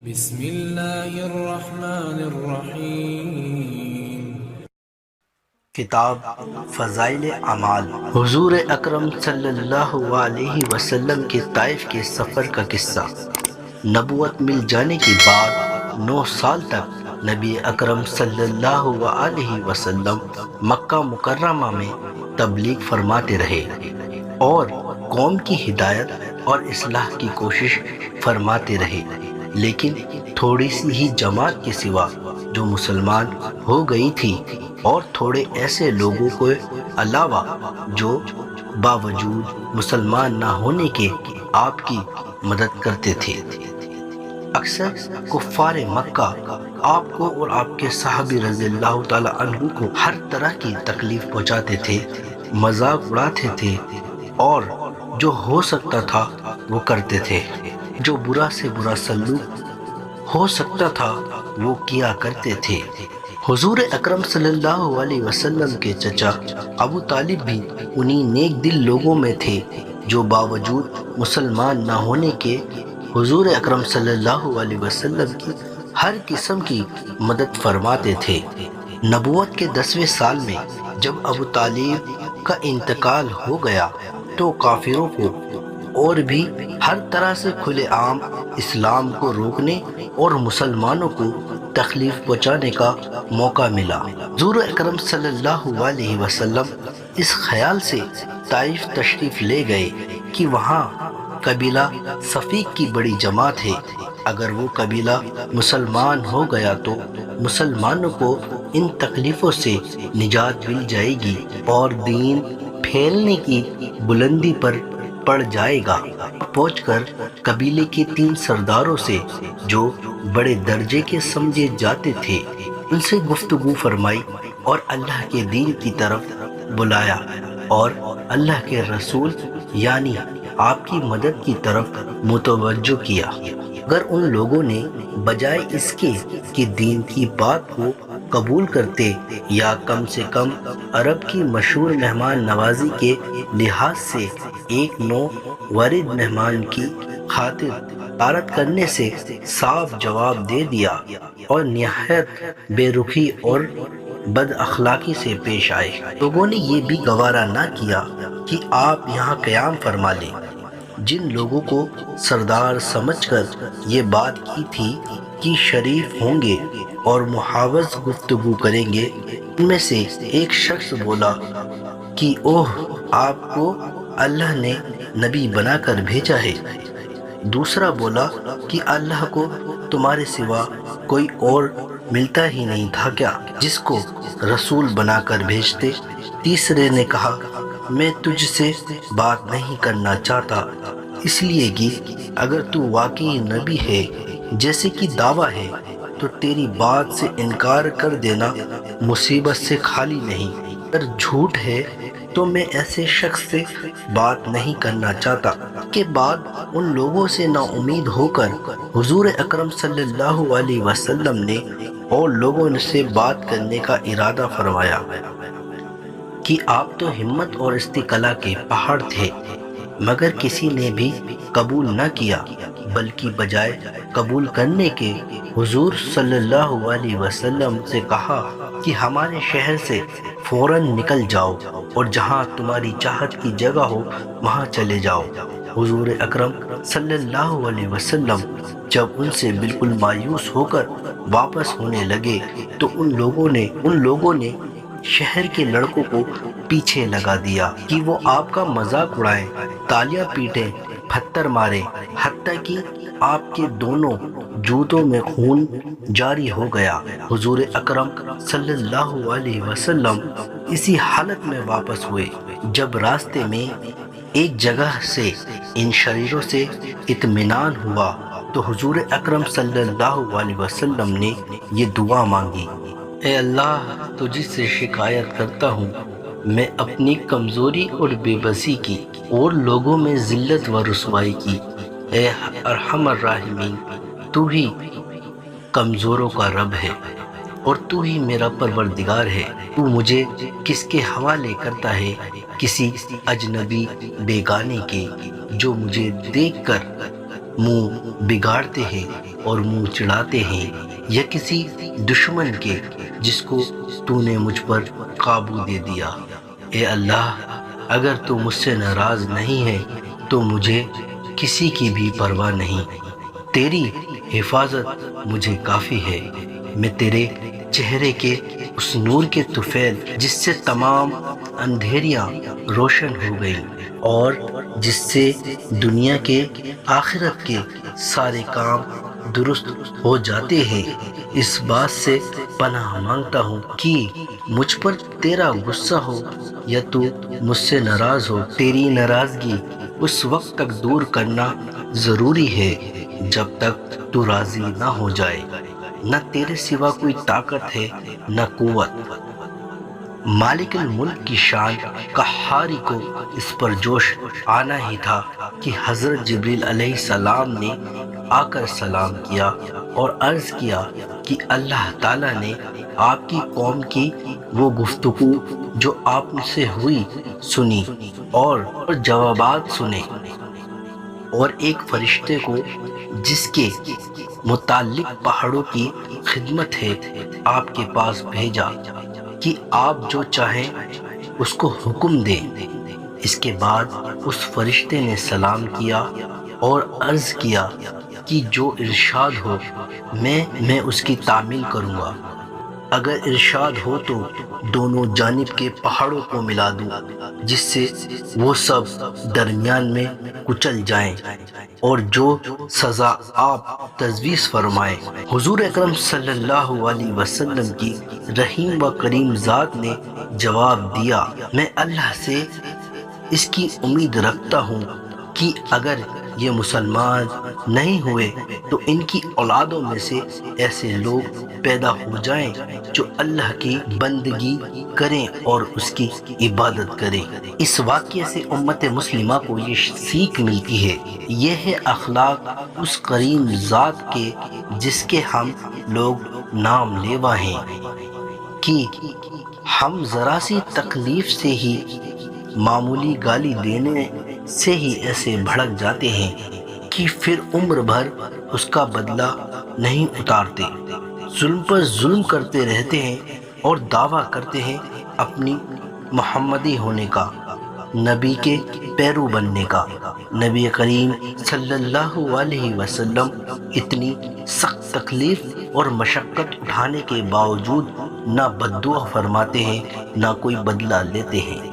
بسم اللہ الرحمن الرحیم۔ کتاب فضائل اعمال، حضور اکرم صلی اللہ علیہ وسلم کے طائف کے سفر کا قصہ۔ نبوت مل جانے کے بعد 9 سال تک نبی اکرم صلی اللہ علیہ وسلم مکہ مکرمہ میں تبلیغ فرماتے رہے اور قوم کی ہدایت اور اصلاح کی کوشش فرماتے رہے، لیکن تھوڑی سی ہی جماعت کے سوا جو مسلمان ہو گئی تھی اور تھوڑے ایسے لوگوں کے علاوہ جو باوجود مسلمان نہ ہونے کے آپ کی مدد کرتے تھے۔ اکثر کفار مکہ آپ کو اور آپ کے صحابی رضی اللہ تعالیٰ عنہ کو ہر طرح کی تکلیف پہنچاتے تھے، مذاق اڑاتے تھے اور جو ہو سکتا تھا وہ کرتے تھے، جو برا سے برا سلوک ہو سکتا تھا وہ کیا کرتے تھے۔ حضور اکرم صلی اللہ علیہ وسلم کے چچا ابو طالب بھی انہی نیک دل لوگوں میں تھے جو باوجود مسلمان نہ ہونے کے حضور اکرم صلی اللہ علیہ وسلم کی ہر قسم کی مدد فرماتے تھے۔ نبوت کے 10ویں سال میں جب ابو طالب کا انتقال ہو گیا تو کافروں کو اور بھی ہر طرح سے کھلے عام اسلام کو روکنے اور مسلمانوں کو تکلیف پہنچانے کا موقع ملا۔ حضور اکرم صلی اللہ علیہ وسلم اس خیال سے طائف تشریف لے گئے کہ وہاں قبیلہ صفیق کی بڑی جماعت ہے، اگر وہ قبیلہ مسلمان ہو گیا تو مسلمانوں کو ان تکلیفوں سے نجات مل جائے گی اور دین پھیلنے کی بلندی پر پڑ جائے گا۔ پہنچ کر قبیلے کے 3 سرداروں سے جو بڑے درجے کے سمجھے جاتے تھے ان سے گفتگو فرمائی اور اللہ کے دین کی طرف بلایا اور اللہ کے رسول یعنی آپ کی مدد کی طرف متوجہ کیا۔ اگر ان لوگوں نے بجائے اس کے کہ دین کی بات کو قبول کرتے یا کم سے کم عرب کی مشہور مہمان نوازی کے لحاظ سے ایک نو ورد مہمان کی خاطر طارت کرنے سے صاف جواب دے دیا اور نہایت بے رخی اور بد اخلاقی سے پیش آئے، لوگوں نے یہ بھی گوارا نہ کیا کہ آپ یہاں قیام فرما لیں۔ جن لوگوں کو سردار سمجھ کر یہ بات کی تھی کہ شریف ہوں گے اور محاوض گفتگو کریں گے، ان میں سے ایک شخص بولا کہ اوہ، آپ کو اللہ نے نبی بنا کر بھیجا ہے۔ دوسرا بولا کہ اللہ کو تمہارے سوا کوئی اور ملتا ہی نہیں تھا کیا جس کو رسول بنا کر بھیجتے۔ تیسرے نے کہا میں تجھ سے بات نہیں کرنا چاہتا اس لیے کہ اگر تو واقعی نبی ہے جیسے کہ دعویٰ ہے تو تیری بات سے انکار کر دینا مصیبت سے خالی نہیں، اگر جھوٹ ہے تو میں ایسے شخص سے بات نہیں کرنا چاہتا۔ کے بعد ان لوگوں سے نا امید ہو کر حضور اکرم صلی اللہ علیہ وسلم نے اور لوگوں سے بات کرنے کا ارادہ فرمایا کہ آپ تو ہمت اور استقلا کے پہاڑ تھے، مگر کسی نے بھی قبول نہ کیا، بلکہ بجائے قبول کرنے کے حضور صلی اللہ علیہ وسلم سے کہا کہ ہمارے شہر سے فوراً نکل جاؤ اور جہاں تمہاری چاہت کی جگہ ہو وہاں چلے جاؤ۔ حضور اکرم صلی اللہ علیہ وسلم جب ان سے بالکل مایوس ہو کر واپس ہونے لگے تو ان لوگوں نے شہر کے لڑکوں کو پیچھے لگا دیا کہ وہ آپ کا مذاق اڑائیں، تالیاں پیٹیں، پتھر ماریں، حتیٰ کہ آپ کے دونوں جوتوں میں خون جاری ہو گیا۔ حضور اکرم صلی اللہ علیہ وسلم اسی حالت میں واپس ہوئے۔ جب راستے میں ایک جگہ سے ان شریروں سے اطمینان ہوا تو حضور اکرم صلی اللہ علیہ وسلم نے یہ دعا مانگی، اے اللہ تجھ سے شکایت کرتا ہوں میں اپنی کمزوری اور بے بسی کی اور لوگوں میں ذلت و رسوائی کی۔ اے ارحم الراحمین، تو ہی کمزوروں کا رب ہے اور تو ہی میرا پروردگار ہے، تو مجھے کس کے حوالے کرتا ہے؟ کسی اجنبی بیگانے کے جو مجھے دیکھ کر منہ بگاڑتے ہیں اور منہ چڑھاتے ہیں، یا کسی دشمن کے جس کو تو نے مجھ پر قابو دے دیا۔ اے اللہ، اگر تو مجھ سے ناراض نہیں ہے تو مجھے کسی کی بھی پرواہ نہیں، تیری حفاظت مجھے کافی ہے۔ میں تیرے چہرے کے اس نور کے طفیل جس سے تمام اندھیریاں روشن ہو گئیں اور جس سے دنیا کے آخرت کے سارے کام درست ہو جاتے ہیں، اس بات سے پناہ مانگتا ہوں کہ مجھ پر تیرا غصہ ہو یا تو مجھ سے ناراض ہو۔ تیری ناراضگی اس وقت تک دور کرنا ضروری ہے جب تک تو راضی نہ ہو جائے۔ نہ تیرے سوا کوئی طاقت ہے نہ قوت۔ مالک الملک کی شان قہاری کو اس پر جوش آنا ہی تھا کہ حضرت جبریل علیہ السلام نے آ کر سلام کیا اور عرض کیا کہ اللہ تعالیٰ نے آپ کی قوم کی وہ گفتگو جو آپ سے ہوئی سنی اور جوابات سنے، اور ایک فرشتے کو جس کے متعلق پہاڑوں کی خدمت ہے آپ کے پاس بھیجا کہ آپ جو چاہیں اس کو حکم دیں۔ اس کے بعد اس فرشتے نے سلام کیا اور عرض کیا کہ جو ارشاد ہو میں اس کی تعمیل کروں گا۔ اگر ارشاد ہو تو دونوں جانب کے پہاڑوں کو ملا دوں جس سے وہ سب درمیان میں کچل جائیں، اور جو سزا آپ تجویز فرمائیں۔ حضور اکرم صلی اللہ علیہ وسلم کی رحیم و کریم ذات نے جواب دیا، میں اللہ سے اس کی امید رکھتا ہوں کہ اگر یہ مسلمان نہیں ہوئے تو ان کی اولادوں میں سے ایسے لوگ پیدا ہو جائیں جو اللہ کی بندگی کریں اور اس کی عبادت کریں۔ اس واقعے سے امت مسلمہ کو یہ سیکھ ملتی ہے، یہ ہے اخلاق اس کریم ذات کے جس کے ہم لوگ نام لیوا ہیں، کہ ہم ذرا سی تکلیف سے ہی، معمولی گالی دینے سے ہی ایسے بھڑک جاتے ہیں کہ پھر عمر بھر اس کا بدلہ نہیں اتارتے، ظلم پر ظلم کرتے رہتے ہیں اور دعویٰ کرتے ہیں اپنی محمدی ہونے کا، نبی کے پیرو بننے کا۔ نبی کریم صلی اللہ علیہ وسلم اتنی سخت تکلیف اور مشقت اٹھانے کے باوجود نہ بد دعا فرماتے ہیں نہ کوئی بدلہ لیتے ہیں۔